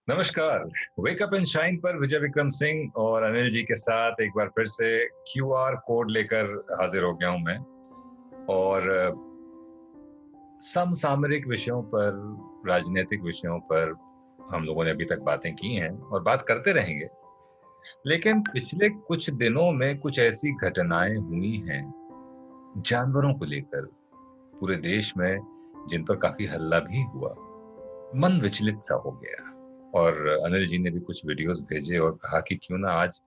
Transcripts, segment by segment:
नमस्कार। Wake up and shine पर विजय विक्रम सिंह और अनिल जी के साथ एक बार फिर से क्यूआर कोड लेकर हाजिर हो गया हूं मैं। और समसामयिक विषयों पर, राजनीतिक विषयों पर हम लोगों ने अभी तक बातें की हैं और बात करते रहेंगे। लेकिन पिछले कुछ दिनों में कुछ ऐसी घटनाएं हुई हैं जानवरों को लेकर पूरे देश में, जिन पर काफी हल्ला भी हुआ। मन विचलित सा हो गया। और अनिल जी ने भी कुछ वीडियोस भेजे और कहा कि क्यों ना आज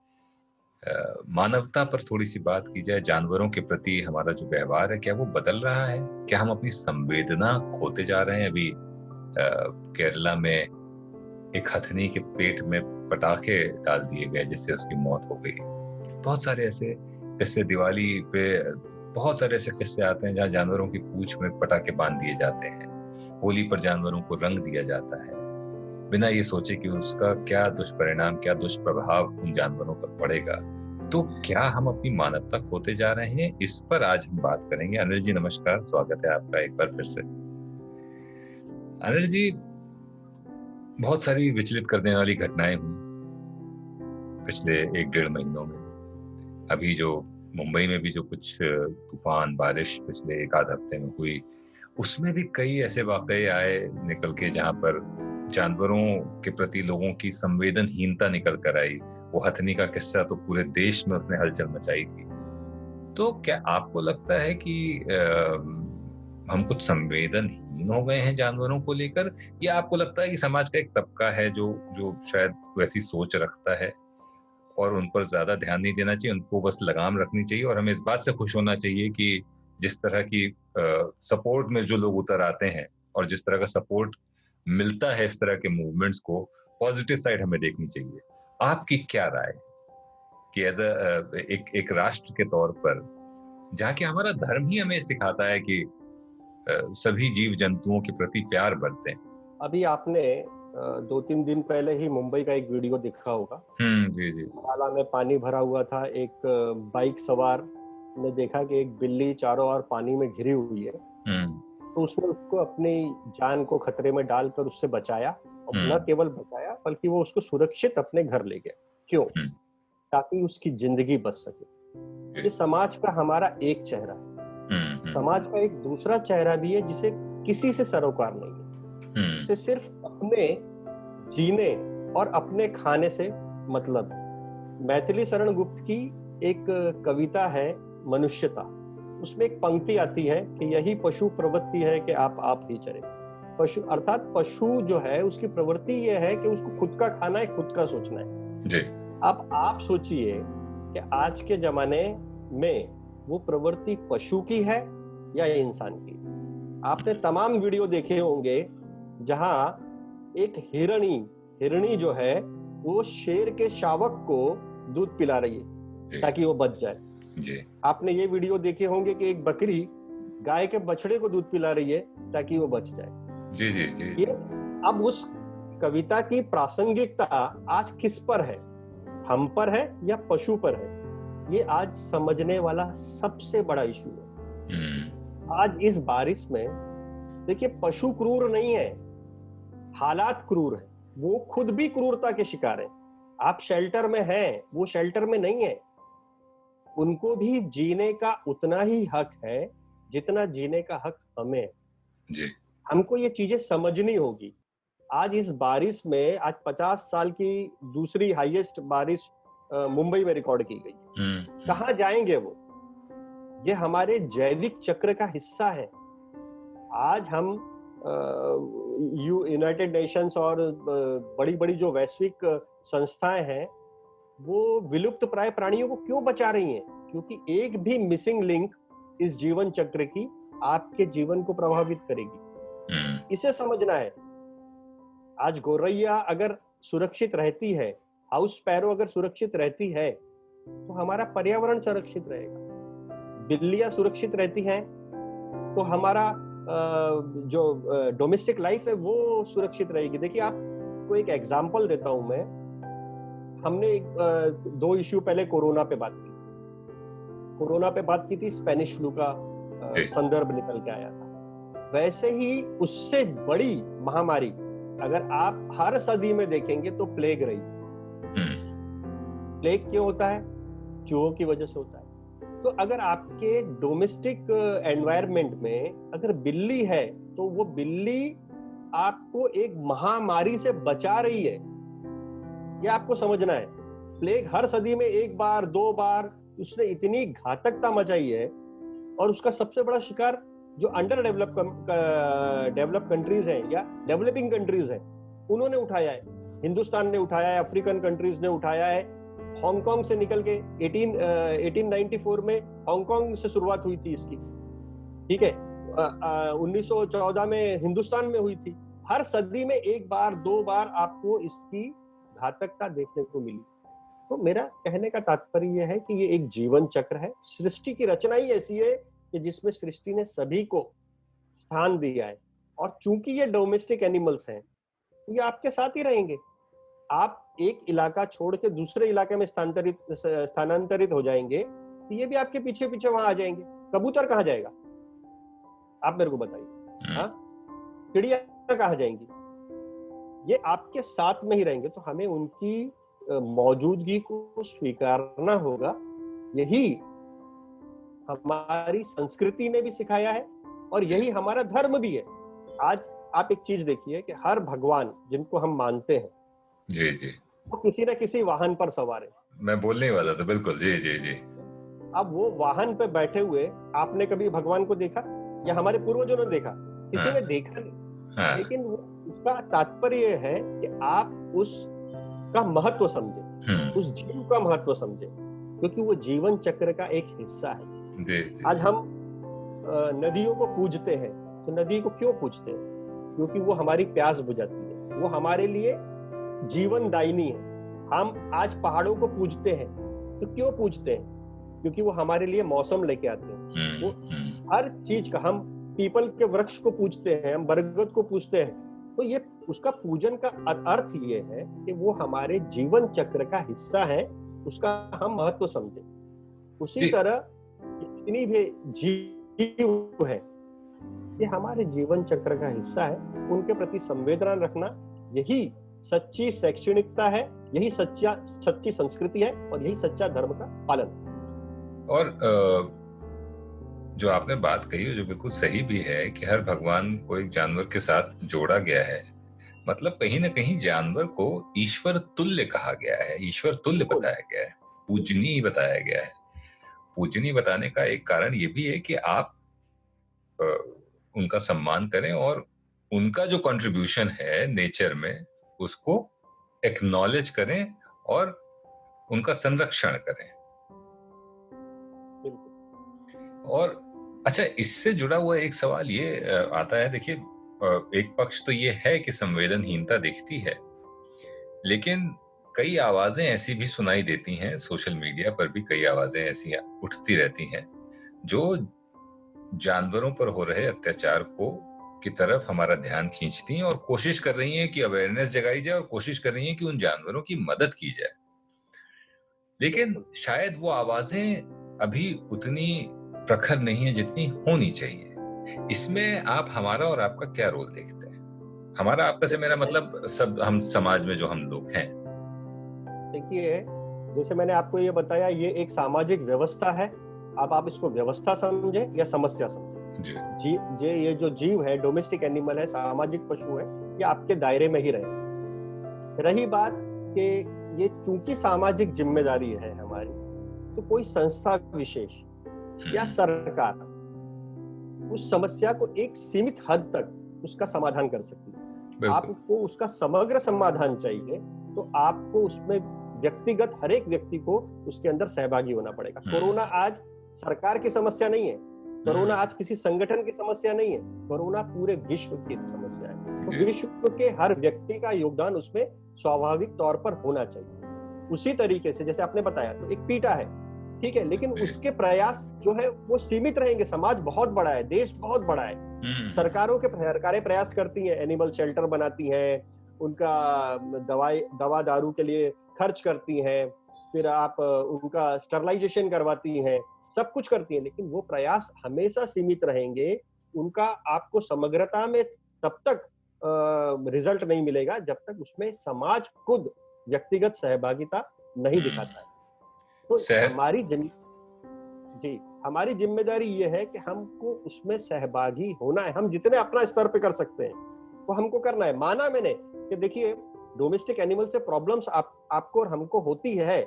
मानवता पर थोड़ी सी बात की जाए। जानवरों के प्रति हमारा जो व्यवहार है, क्या वो बदल रहा है? क्या हम अपनी संवेदना खोते जा रहे हैं? अभी केरला में एक हथनी के पेट में पटाखे डाल दिए गए जिससे उसकी मौत हो गई। बहुत सारे ऐसे किस्से, दिवाली पे बहुत सारे ऐसे किस्से आते हैं जहाँ जानवरों की पूंछ में पटाखे बांध दिए जाते हैं। होली पर जानवरों को रंग दिया जाता है बिना ये सोचे कि उसका क्या दुष्परिणाम, क्या दुष्प्रभाव उन जानवरों पर पड़ेगा। तो क्या हम अपनी मानवता खोते जा रहे हैं? इस पर आज हम बात करेंगे। अनिल जी नमस्कार, स्वागत है आपका एक बार फिर से। अनिल जी, बहुत सारी विचलित कर देने वाली घटनाएं हुई पिछले 1-1.5 महीनों में। अभी जो मुंबई में भी जो कुछ तूफान बारिश पिछले एक आध हफ्ते में हुई, उसमें भी कई ऐसे वाकये आए निकल के जहां पर जानवरों के प्रति लोगों की संवेदनहीनता निकल कर आई। वो हथनी का किस्सा तो पूरे देश में उसने हलचल मचाई थी। तो क्या आपको लगता है कि हम कुछ संवेदनहीन हो गए हैं जानवरों को लेकर, या आपको लगता है कि समाज का एक तबका है जो जो शायद वैसी सोच रखता है और उन पर ज्यादा ध्यान नहीं देना चाहिए, उनको बस लगाम रखनी चाहिए और हमें इस बात से खुश होना चाहिए कि जिस तरह की सपोर्ट में जो लोग उतर आते हैं और जिस तरह का सपोर्ट मिलता है इस तरह के मूवमेंट्स को, पॉजिटिव साइड हमें देखनी चाहिए। आपकी क्या राय है कि एज अ एक एक राष्ट्र के तौर पर, जहाँ के हमारा धर्म ही हमें सिखाता है कि सभी जीव जंतुओं के प्रति प्यार बरतें। अभी आपने 2-3 दिन पहले ही मुंबई का एक वीडियो देखा होगा। जी जी। नाला में पानी भरा हुआ था। एक बाइक सवार ने देखा कि एक बिल्ली चारों ओर पानी में घिरी हुई है, हम्म तो उसने उसको अपनी जान को खतरे में डालकर उससे बचाया। और न हम्म केवल बचाया बल्कि वो उसको सुरक्षित अपने घर ले गया। क्यों? हम्म ताकि उसकी जिंदगी बच सके। जी, ये समाज का हमारा एक चेहरा है। समाज का एक दूसरा चेहरा भी है जिसे किसी से सरोकार नहीं है। हम्म उसे सिर्फ अपने जीने और अपने खाने से मतलब है। मैथिली शरण गुप्त की एक कविता है मनुष्यता। उसमें एक पंक्ति आती है कि यही पशु प्रवृत्ति है कि आप ही चरे। पशु अर्थात पशु जो है उसकी प्रवृत्ति यह है कि उसको खुद का खाना है, खुद का सोचना है। जी। अब आप सोचिए कि आज के जमाने में वो प्रवृत्ति पशु की है या इंसान की। आपने तमाम वीडियो देखे होंगे जहां एक हिरणी जो है वो शेर के शावक को दूध पिला रही है ताकि वो बच जाए। जी आपने ये वीडियो देखे होंगे कि एक बकरी गाय के बछड़े को दूध पिला रही है ताकि वो बच जाए। जी जी जी। ये अब उस कविता की प्रासंगिकता आज किस पर है? हम पर है या पशु पर है? ये आज समझने वाला सबसे बड़ा इशू है। आज इस बारिश में देखिए, पशु क्रूर नहीं है, हालात क्रूर है। वो खुद भी क्रूरता के शिकार है। आप शेल्टर में हैं, वो शेल्टर में नहीं है। उनको भी जीने का उतना ही हक है जितना जीने का हक हमें है। जी हमको ये चीजें समझनी होगी। आज इस बारिश में आज 50 साल की दूसरी हाईएस्ट बारिश मुंबई में रिकॉर्ड की गई। कहाँ जाएंगे वो? ये हमारे जैविक चक्र का हिस्सा है। आज हम यूनाइटेड नेशंस और बड़ी बड़ी जो वैश्विक संस्थाएं हैं वो विलुप्त प्राय प्राणियों को क्यों बचा रही हैं? क्योंकि एक भी मिसिंग लिंक इस जीवन चक्र की आपके जीवन को प्रभावित करेगी। इसे समझना है। आज गौरैया अगर सुरक्षित रहती है, हाउस स्पैरो अगर सुरक्षित रहती है, तो हमारा पर्यावरण सुरक्षित रहेगा। बिल्लियां सुरक्षित रहती हैं तो हमारा जो डोमेस्टिक लाइफ है वो सुरक्षित रहेगी। देखिए, आपको एक एग्जांपल देता हूं मैं। हमने 2 इश्यू पहले कोरोना पे बात की थी। स्पेनिश फ्लू का संदर्भ निकल के आया था। वैसे ही उससे बड़ी महामारी अगर आप हर सदी में देखेंगे तो प्लेग रही। प्लेग क्यों होता है? चूहों की वजह से होता है। तो अगर आपके डोमेस्टिक एनवायरनमेंट में अगर बिल्ली है तो वो बिल्ली आपको एक महामारी से बचा रही है, ये आपको समझना है। प्लेग हर सदी में एक बार दो बार उसने इतनी घातकता मचाई है, और उसका सबसे बड़ा शिकार जो अंडर डेवलप कंट्रीज हैं या डेवलपिंग कंट्रीज हैं उन्होंने उठाया है। हिंदुस्तान ने उठाया है, अफ्रीकन कंट्रीज ने उठाया है। हांगकांग से निकल के 1894 में हांगकांग से शुरुआत हुई थी इसकी, ठीक है। 1914 में हिंदुस्तान में हुई थी। हर सदी में एक बार दो बार आपको इसकी घातकता देखने को मिली। तो मेरा कहने का तात्पर्य यह है कि ये एक जीवन चक्र है। सृष्टि की रचना ही ऐसी है कि जिसमें सृष्टि ने सभी को स्थान दिया है, और चूंकि ये डोमेस्टिक एनिमल्स हैं, ये आपके साथ ही रहेंगे। आप एक इलाका छोड़ के दूसरे इलाके में स्थानांतरित हो जाएंगे तो ये भी आपके पीछे पीछे वहां आ जाएंगे। कबूतर कहाँ जाएगा, आप मेरे को बताइए? हाँ, चिड़िया कहाँ जाएंगी? ये आपके साथ में ही रहेंगे। तो हमें उनकी मौजूदगी को स्वीकारना होगा। यही हमारी संस्कृति ने भी सिखाया है और यही हमारा धर्म भी है। आज आप एक चीज देखिए कि हर भगवान जिनको हम मानते हैं जी जी, वो किसी न किसी वाहन पर सवार है। मैं बोलने ही वाला था, बिल्कुल। जी जी जी। अब वो वाहन पे बैठे हुए आपने कभी भगवान को देखा, या हमारे पूर्वजों ने देखा? किसी ने देखा नहीं। लेकिन उसका तात्पर्य ये है कि आप उसका महत्व समझे, उस जीव का महत्व समझे, क्योंकि वो जीवन चक्र का एक हिस्सा है। जी। आज हम नदियों को पूजते हैं, तो नदी को क्यों पूजते हैं? क्योंकि वो हमारी प्यास बुझाती है, वो हमारे लिए जीवन दायिनी है। हम आज पहाड़ों को पूजते हैं, तो क्यों पूजते हैं? क्योंकि वो हमारे लिए मौसम लेके आते हैं। वो हर चीज का, हम पीपल के वृक्ष को पूजते हैं, हम बरगद को पूजते हैं, तो ये उसका पूजन का अर्थ ये है कि वो हमारे जीवन चक्र का हिस्सा है, उसका हम महत्व समझे। उसी तरह जितनी भी जीव है ये हमारे जीवन चक्र का हिस्सा है, उनके प्रति संवेदना रखना यही सच्ची शैक्षणिकता है, यही सच्ची संस्कृति है, और यही सच्चा धर्म का पालन। और जो आपने बात कही जो बिल्कुल सही भी है कि हर भगवान को एक जानवर के साथ जोड़ा गया है। मतलब कहीं ना कहीं जानवर को ईश्वर तुल्य कहा गया है, ईश्वर तुल्य बताया गया है, पूजनीय बताया गया है। पूजनीय बताने का एक कारण ये भी है कि आप उनका सम्मान करें और उनका जो कंट्रीब्यूशन है नेचर में उसको एक्नॉलेज करें और उनका संरक्षण करें। और अच्छा, इससे जुड़ा हुआ एक सवाल ये आता है, देखिए एक पक्ष तो ये है कि संवेदनहीनता दिखती है, लेकिन कई आवाजें ऐसी भी सुनाई देती हैं, सोशल मीडिया पर भी कई आवाजें ऐसी उठती रहती हैं जो जानवरों पर हो रहे अत्याचार को की तरफ हमारा ध्यान खींचती हैं और कोशिश कर रही हैं कि अवेयरनेस जगाई जाए और कोशिश कर रही हैं कि उन जानवरों की मदद की जाए। लेकिन शायद वो आवाजें अभी उतनी प्रखर नहीं है जितनी होनी चाहिए। इसमें आप हमारा और आपका क्या रोल देखते हैं? हमारा आपका से मेरा मतलब सब हम समाज में जो हम लोग हैं। देखिए, जैसे मैंने आपको ये बताया, ये एक सामाजिक व्यवस्था है। अब आप इसको व्यवस्था समझे या समस्या समझे। ये जो जीव है, डोमेस्टिक एनिमल है, सामाजिक पशु है, ये आपके दायरे में ही रहे। रही बात कि ये चूंकि सामाजिक जिम्मेदारी है हमारी, तो कोई संस्था विशेष या सरकार उस समस्या को एक सीमित हद तक उसका समाधान कर सकती है। आपको उसका समग्र समाधान चाहिए तो आपको उसमें व्यक्तिगत हर एक व्यक्ति को उसके अंदर सहभागी होना पड़ेगा। कोरोना आज सरकार की समस्या नहीं है, कोरोना आज किसी संगठन की समस्या नहीं है, कोरोना पूरे विश्व की समस्या है। तो विश्व के हर व्यक्ति का योगदान उसमें स्वाभाविक तौर पर होना चाहिए। उसी तरीके से जैसे आपने बताया, तो एक पीटा है, ठीक है, लेकिन उसके प्रयास जो है वो सीमित रहेंगे। समाज बहुत बड़ा है, देश बहुत बड़ा है, सरकारें प्रयास करती हैं, एनिमल शेल्टर बनाती हैं, उनका दवा दारू के लिए खर्च करती हैं, फिर आप उनका स्टरलाइजेशन करवाती हैं, सब कुछ करती हैं, लेकिन वो प्रयास हमेशा सीमित रहेंगे। उनका आपको समग्रता में तब तक रिजल्ट नहीं मिलेगा जब तक उसमें समाज खुद व्यक्तिगत सहभागिता नहीं दिखाता है। तो हमारी जिम्मेदारी ये है कि हमको उसमें सहभागी होना है। हम जितने अपना स्तर पे कर सकते हैं वो हमको करना है। माना मैंने कि देखिए डोमेस्टिक एनिमल से प्रॉब्लम्स आपको और हमको होती है,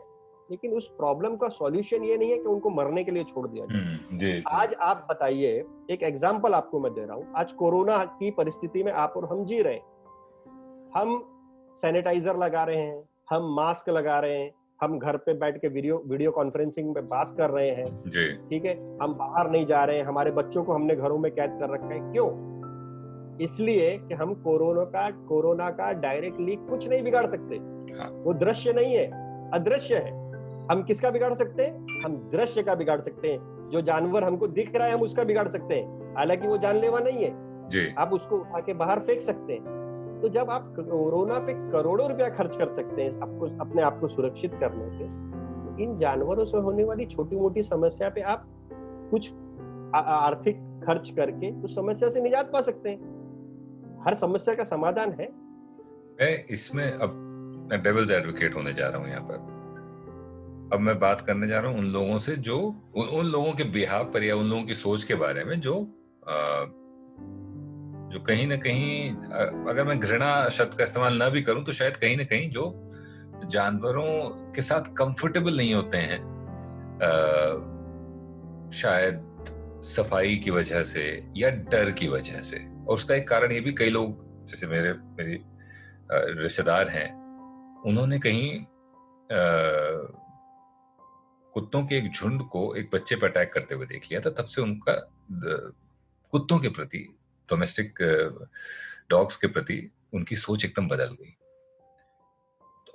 लेकिन उस प्रॉब्लम का सॉल्यूशन ये नहीं है कि उनको मरने के लिए छोड़ दिया जाए। जी। आज आप बताइए, एक एग्जांपल आपको मैं दे रहा हूं, आज कोरोना की परिस्थिति में आप और हम जी रहे हैं। हम सैनिटाइजर लगा रहे हैं, हम मास्क लगा रहे हैं, हम घर पे बैठ के वीडियो कॉन्फ्रेंसिंग में बात कर रहे हैं जी। ठीक है, हम बाहर नहीं जा रहे हैं, हमारे बच्चों को हमने घरों में कैद कर रखा है। क्यों? इसलिए कि हम कोरोना का डायरेक्टली कुछ नहीं बिगाड़ सकते। वो दृश्य नहीं है, अदृश्य है। हम किसका बिगाड़ सकते हैं? हम दृश्य का बिगाड़ सकते हैं। जो जानवर हमको दिख रहा है हम उसका बिगाड़ सकते हैं, हालांकि वो जानलेवा नहीं है जी। आप उसको उठा के बाहर फेंक सकते हैं। तो जब आप कोरोना पे करोड़ों रुपया खर्च कर सकते हैं आपको अपने आप को सुरक्षित करने पे, तो इन जानवरों से होने वाली छोटी मोटी समस्या पे आप कुछ आर्थिक खर्च करके उस समस्या से निजात पा सकते हैं। हर समस्या का समाधान है। मैं इसमें अब डेविल्स एडवोकेट होने जा रहा हूँ यहाँ पर। अब मैं बात करने जा रहा हूँ उन लोगों से जो उन लोगों के बिहाफ पर या उन लोगों की सोच के बारे में जो कहीं ना कहीं, अगर मैं घृणा शब्द का इस्तेमाल ना भी करूं तो शायद कहीं ना कहीं जो जानवरों के साथ कंफर्टेबल नहीं होते हैं, शायद सफाई की वजह से या डर की वजह से। और उसका एक कारण ये भी, कई लोग जैसे मेरी रिश्तेदार हैं, उन्होंने कहीं कुत्तों के एक झुंड को एक बच्चे पर अटैक करते हुए देख लिया था। तब से उनका कुत्तों के प्रति, डोमेस्टिक डॉग्स के प्रति उनकी सोच एकदम बदल गई।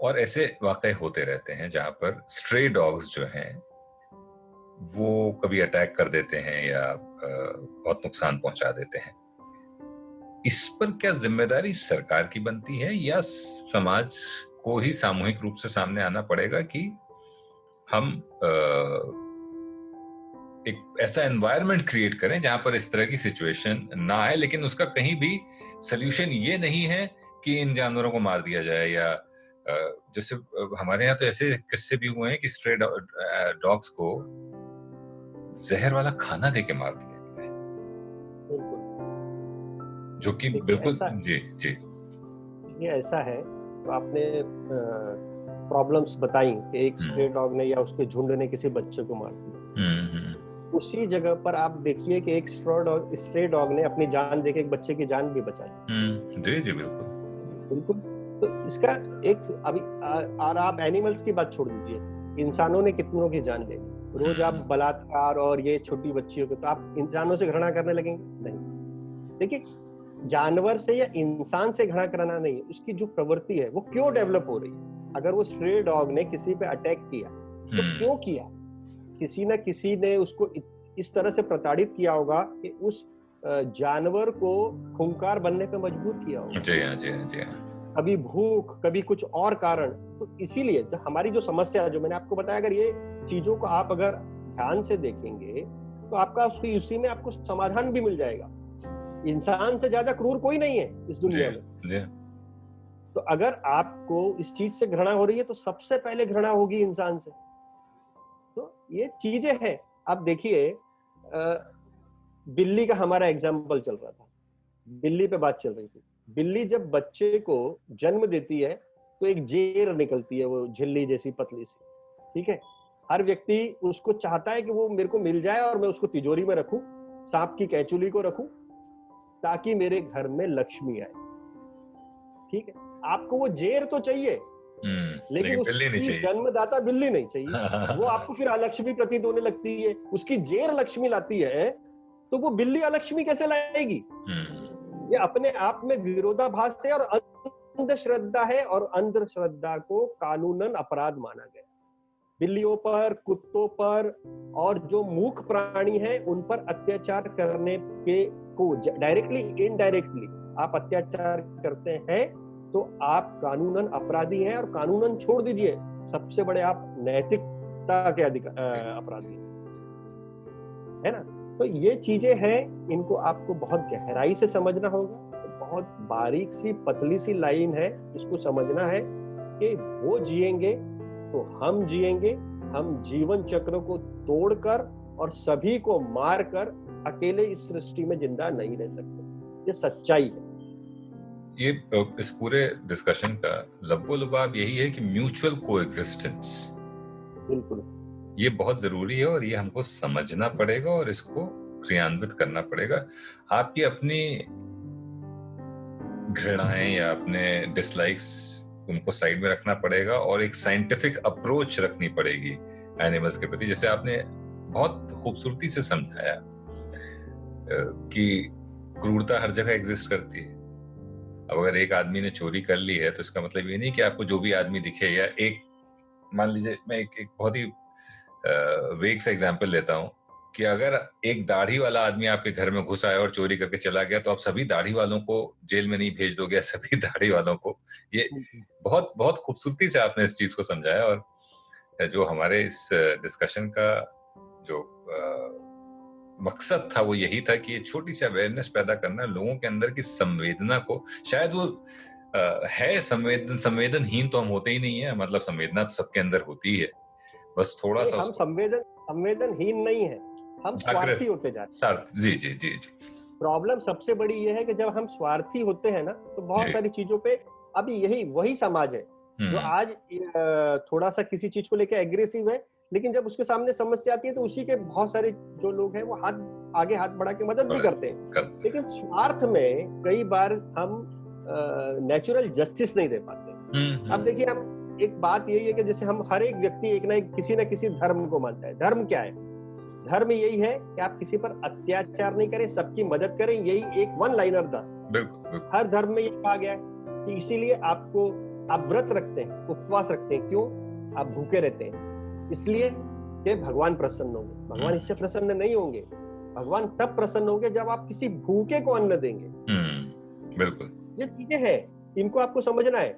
और ऐसे वाकये होते रहते हैं जहां पर स्ट्रे डॉग्स जो हैं वो कभी अटैक कर देते हैं या बहुत नुकसान पहुंचा देते हैं। इस पर क्या जिम्मेदारी सरकार की बनती है या समाज को ही सामूहिक रूप से सामने आना पड़ेगा कि हम एक ऐसा एनवायरनमेंट क्रिएट करें जहां पर इस तरह की सिचुएशन ना आए, लेकिन उसका कहीं भी सॉल्यूशन ये नहीं है कि इन जानवरों को मार दिया जाए, या जैसे हमारे यहाँ तो ऐसे किस्से भी हुए हैं कि स्ट्रे डॉग्स को जहर वाला खाना देके मार दिया गया है, जो कि बिल्कुल जी जी ये ऐसा है। तो आपने प्रॉब्लम्स बताई कि एक स्ट्रे डॉग ने या उसके झुंड ने किसी बच्चे को मार दिया। उसी जगह पर आप देखिए कि एक स्ट्रे डॉग ने अपनी जान देके एक बच्चे की जान भी बचाई। जी जी बिल्कुल बिल्कुल। तो इसका एक अभी और आप एनिमल्स की बात छोड़ दीजिए, इंसानों ने कितनों की जान ले ली। रोज आप बलात्कार और ये छोटी बच्चियों को, तो आप इंसानों से घृणा करने लगेंगे? नहीं। देखिए, जानवर से या इंसान से घृणा करना नहीं, उसकी जो प्रवृत्ति है वो क्यों डेवलप हो रही है। अगर वो स्ट्रे डॉग ने किसी पे अटैक किया तो क्यों किया? किसी न किसी ने उसको इस तरह से प्रताड़ित किया होगा कि उस जानवर को खूंखार बनने पे मजबूर किया होगा। जी हाँ, जी हाँ, जी हाँ। कभी भूख, कभी कुछ और कारण। तो इसीलिए हमारी जो समस्या है, जो मैंने आपको बताया, अगर ये चीजों को आप अगर ध्यान से देखेंगे तो आपका उसी में आपको समाधान भी मिल जाएगा। इंसान से ज्यादा क्रूर कोई नहीं है इस दुनिया में। तो अगर आपको इस चीज से घृणा हो रही है तो सबसे पहले घृणा होगी इंसान से। तो ये चीजें हैं। आप देखिए, बिल्ली का हमारा एग्जाम्पल चल रहा था, बिल्ली पे बात चल रही थी। बिल्ली जब बच्चे को जन्म देती है तो एक जेर निकलती है, वो झिल्ली जैसी पतली सी, ठीक है। हर व्यक्ति उसको चाहता है कि वो मेरे को मिल जाए और मैं उसको तिजोरी में रखूं, सांप की कैचुली को रखूं, ताकि मेरे घर में लक्ष्मी आए। ठीक है, आपको वो जेर तो चाहिए, लेकिन उसकी जन्मदाता बिल्ली नहीं चाहिए। वो आपको फिर अलक्ष्मी प्रतीत होने लगती है। उसकी जेर लक्ष्मी लाती है, तो वो बिल्ली अलक्ष्मी कैसे लाएगी? ये अपने आप में विरोधाभास है और अंधश्रद्धा है, और अंधश्रद्धा को कानूनन अपराध माना गया। बिल्लियों पर, कुत्तों पर और जो मूक प्राणी है उन पर अत्याचार करने के को डायरेक्टली इनडायरेक्टली आप अत्याचार करते हैं तो आप कानूनन अपराधी हैं, और कानूनन छोड़ दीजिए, सबसे बड़े आप नैतिकता के अपराधी है ना। तो ये चीजें हैं, इनको आपको बहुत गहराई से समझना होगा। बहुत बारीक सी पतली सी लाइन है, इसको समझना है कि वो जिएंगे तो हम जिएंगे। हम जीवन चक्र को तोड़कर और सभी को मारकर अकेले इस सृष्टि में जिंदा नहीं रह सकते। ये सच्चाई है। ये इस पूरे डिस्कशन का लब्बो-लुबाब यही है कि म्यूचुअल कोएग्जिस्टेंस, बिल्कुल, ये बहुत जरूरी है और ये हमको समझना पड़ेगा और इसको क्रियान्वित करना पड़ेगा। आपकी अपनी घृणाएं या अपने डिसलाइक्स उनको साइड में रखना पड़ेगा और एक साइंटिफिक अप्रोच रखनी पड़ेगी एनिमल्स के प्रति। जैसे आपने बहुत खूबसूरती से समझाया कि क्रूरता हर जगह एग्जिस्ट करती है। अब अगर एक आदमी ने चोरी कर ली है तो इसका मतलब ये नहीं कि आपको जो भी आदमी दिखे, या एक मान लीजिए मैं एक बहुत ही वेग सा एग्जांपल लेता हूं कि अगर एक दाढ़ी वाला आदमी आपके घर में घुस आया और चोरी करके चला गया तो आप सभी दाढ़ी वालों को जेल में नहीं भेज दोगे, सभी दाढ़ी वालों को। ये बहुत बहुत खूबसूरती से आपने इस चीज को समझाया। और जो हमारे इस डिस्कशन का जो मकसद था वो यही था कि ये छोटी सी अवेयरनेस पैदा करना, लोगों के अंदर की संवेदना को। शायद वो है संवेदनहीन तो हम होते ही नहीं है, मतलब संवेदना तो सबके अंदर होती है, बस थोड़ा सा हम संवेदनहीन नहीं है, हम स्वार्थी होते जा रहे हैं। जी जी जी जी। प्रॉब्लम सबसे बड़ी ये है कि जब हम स्वार्थी होते हैं ना तो बहुत सारी चीजों पे, अभी यही वही समाज है जो आज थोड़ा सा किसी चीज को लेकर एग्रेसिव है, लेकिन जब उसके सामने समस्या आती है तो उसी के बहुत सारे जो लोग हैं वो आगे हाथ बढ़ा के मदद भी करते हैं। लेकिन स्वार्थ में कई बार हम नेचुरल जस्टिस नहीं दे पाते। अब देखिए, हम एक बात यही है कि जैसे हम हर एक व्यक्ति एक ना किसी धर्म को मानता है। धर्म क्या है? धर्म यही है कि आप किसी पर अत्याचार नहीं करें, सबकी मदद करें। यही एक वन लाइनर था, हर धर्म में ये कहा गया है कि इसीलिए आप व्रत रखते हैं, उपवास रखते हैं। क्यों? आप भूखे रहते हैं इसलिए कि भगवान प्रसन्न होंगे। भगवान इससे प्रसन्न नहीं होंगे। भगवान तब प्रसन्न होंगे जब आप किसी भूखे को अन्न देंगे। बिल्कुल, ये चीजें हैं, इनको आपको समझना है।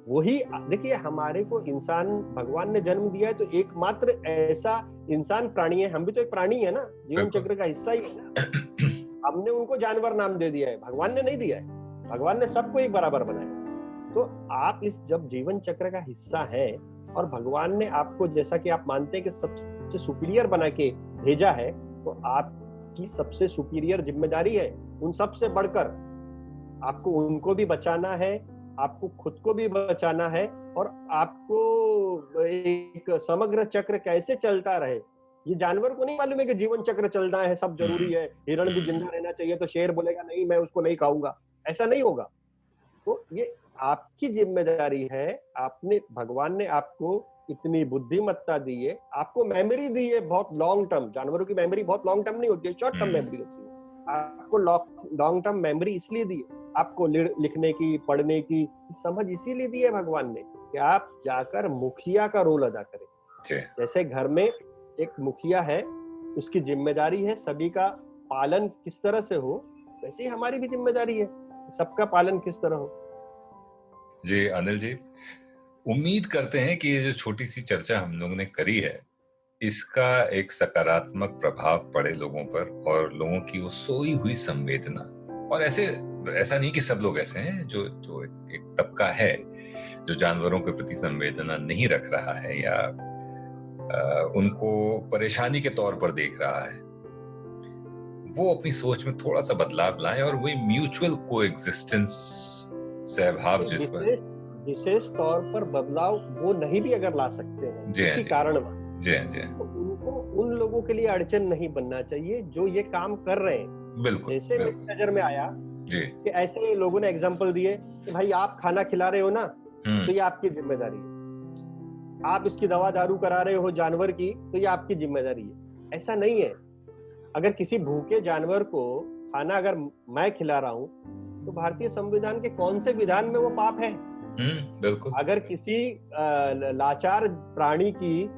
वही देखिए, हमारे को इंसान भगवान ने जन्म दिया है तो एकमात्र ऐसा इंसान प्राणी है। हम भी तो एक प्राणी है ना, जीवन चक्र का हिस्सा ही है ना। हमने उनको जानवर नाम दे दिया है, भगवान ने नहीं दिया है। भगवान ने सबको एक बराबर बनाया। तो आप जब जीवन चक्र का हिस्सा है और भगवान ने आपको, जैसा कि आप मानते हैं कि सबसे सुपीरियर बना के भेजा है, तो आपकी सबसे सुपीरियर जिम्मेदारी है उन सबसे बढ़कर आपको उनको भी बचाना है, आपको खुद को भी बचाना है, और आपको एक समग्र चक्र कैसे चलता रहे। ये जानवर को नहीं मालूम है कि जीवन चक्र चलना है, सब जरूरी है। हिरण भी जिंदा रहना चाहिए तो शेर बोलेगा नहीं, मैं उसको नहीं खाऊंगा, ऐसा नहीं होगा। तो ये आपकी जिम्मेदारी है। भगवान ने आपको इतनी बुद्धिमत्ता दी है, आपको मेमोरी दी है बहुत लॉन्ग टर्म। जानवरों की मेमोरी बहुत लॉन्ग टर्म नहीं होती है, शॉर्ट टर्म मेमोरी होती है। आपको लॉन्ग टर्म मेमोरी इसलिए दी है, आपको लिखने की, पढ़ने की समझ इसीलिए दी है भगवान ने कि आप जाकर मुखिया का रोल अदा करें। जैसे घर में एक मुखिया है, उसकी जिम्मेदारी है सभी का पालन किस तरह से हो, वैसे ही हमारी भी जिम्मेदारी है सबका पालन किस तरह हो। जी अनिल जी, उम्मीद करते हैं कि ये जो छोटी सी चर्चा हम लोगों ने करी है, इसका एक सकारात्मक प्रभाव पड़े लोगों पर, और लोगों की वो सोई हुई संवेदना। और ऐसा नहीं कि सब लोग ऐसे हैं, जो एक तबका है जो जानवरों के प्रति संवेदना नहीं रख रहा है या उनको परेशानी के तौर पर देख रहा है, वो अपनी सोच में थोड़ा सा बदलाव लाएं और वही म्यूचुअल कोएग्जिस्टेंस, सहभाव, जिस पर विशेष तौर पर बदलाव वो नहीं भी अगर ला सकते हैं किसी कारणवश, तो उनको उन लोगों के लिए अड़चन नहीं बनना चाहिए जो ये काम कर रहे हैं। बिल्कुल, जैसे मेरी नजर में आया कि ऐसे लोगों ने एग्जांपल दिए कि भाई आप खाना खिला रहे हो ना, तो ये आपकी जिम्मेदारी है। आप इसकी दवा दारू करा रहे हो जानवर की, तो ये आपकी जिम्मेदारी है। ऐसा नहीं है। अगर किसी भूखे जानवर को खाना अगर मैं खिला रहा हूं, तो भारतीय संविधान के कौन से विधान में वो पाप है? बिल्कुल। अगर किसी लाचार प्राणी की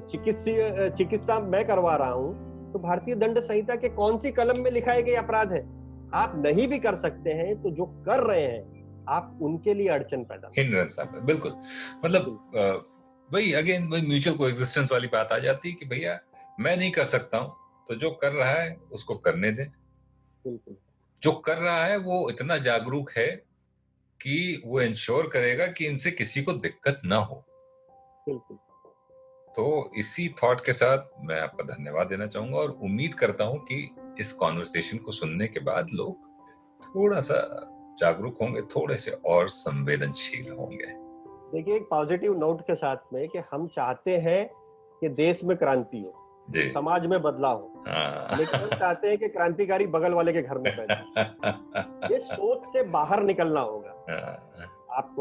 चिकित्सा मैं करवा रहा हूं, तो भारतीय दंड संहिता के कौन सी कलम में लिखा है कि अपराध है? आप नहीं भी कर सकते हैं, तो जो कर रहे हैं आप उनके लिए अड़चन पैदा, बिल्कुल। मतलब वही म्यूचुअल कोएग्जिस्टेंस वाली बात आ जाती है कि भैया मैं नहीं कर सकता हूं, तो जो कर रहा है उसको करने दें। बिल्कुल। जो कर रहा है वो इतना जागरूक है कि वो इंश्योर करेगा कि इनसे किसी को दिक्कत ना हो। बिल्कुल। तो इसी थॉट के साथ मैं आपका धन्यवाद देना चाहूंगा और उम्मीद करता हूं कि इस कॉन्वर्सेशन को सुनने के बाद लोग थोड़ा सा जागरूक होंगे, थोड़े से और संवेदनशील होंगे। देखिए, एक पॉजिटिव नोट के साथ में कि हम चाहते हैं कि देश में क्रांति हो, जी। समाज में बदलाव हो, लेकिन हम चाहते हैं कि क्रांतिकारी बगल वाले के घर में पैदा। ये सोच से बाहर निकलना होगा।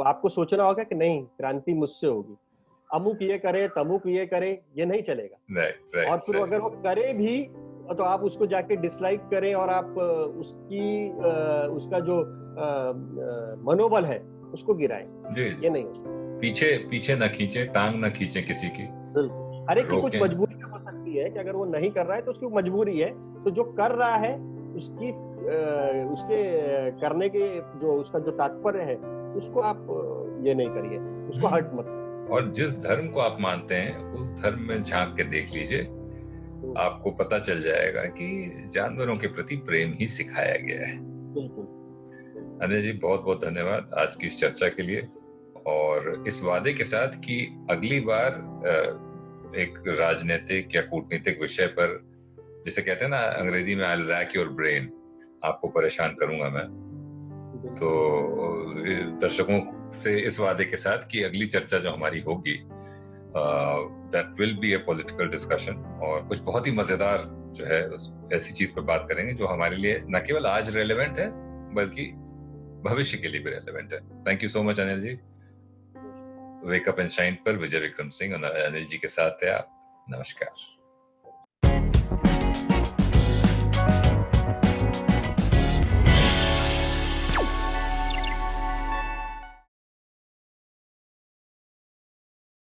आपको सोचना होगा कि नहीं, क्रांति मुझसे होगी, अमुक ये करे, तमुक ये करे, ये नहीं चलेगा। राइट। और फिर अगर वो करे भी तो आप उसको जाके डिसलाइक करें और आप उसका जो मनोबल है उसको गिराएं। ये नहीं हो सकता। पीछे न खींचे, टांग न खींचे किसी की। बिल्कुल, हर एक की कुछ मजबूरी हो सकती है कि अगर वो नहीं कर रहा है तो उसकी मजबूरी है, तो जो कर रहा है उसके करने के जो उसका जो तात्पर्य है उसको आप ये नहीं करिए, उसको हर्ट मत। और जिस धर्म को आप मानते हैं उस धर्म में झांक के देख लीजिए, आपको पता चल जाएगा कि जानवरों के प्रति प्रेम ही सिखाया गया है। बिल्कुल। अनिल जी, बहुत बहुत धन्यवाद आज की इस चर्चा के लिए, और इस वादे के साथ कि अगली बार एक राजनीतिक या कूटनीतिक विषय पर, जिसे कहते हैं ना अंग्रेजी में, आई रैक योर ब्रेन, आपको परेशान करूंगा मैं। तो दर्शकों से इस वादे के साथ कि अगली चर्चा जो हमारी होगी that will be A political discussion, और कुछ बहुत ही मजेदार जो है ऐसी चीज पर बात करेंगे जो हमारे लिए न केवल आज रेलेवेंट है बल्कि भविष्य के लिए भी रेलेवेंट है। Thank you so much Anil ji. Wake up and shine पर विजय विक्रम सिंह और अनिल जी के साथ है आप। नमस्कार।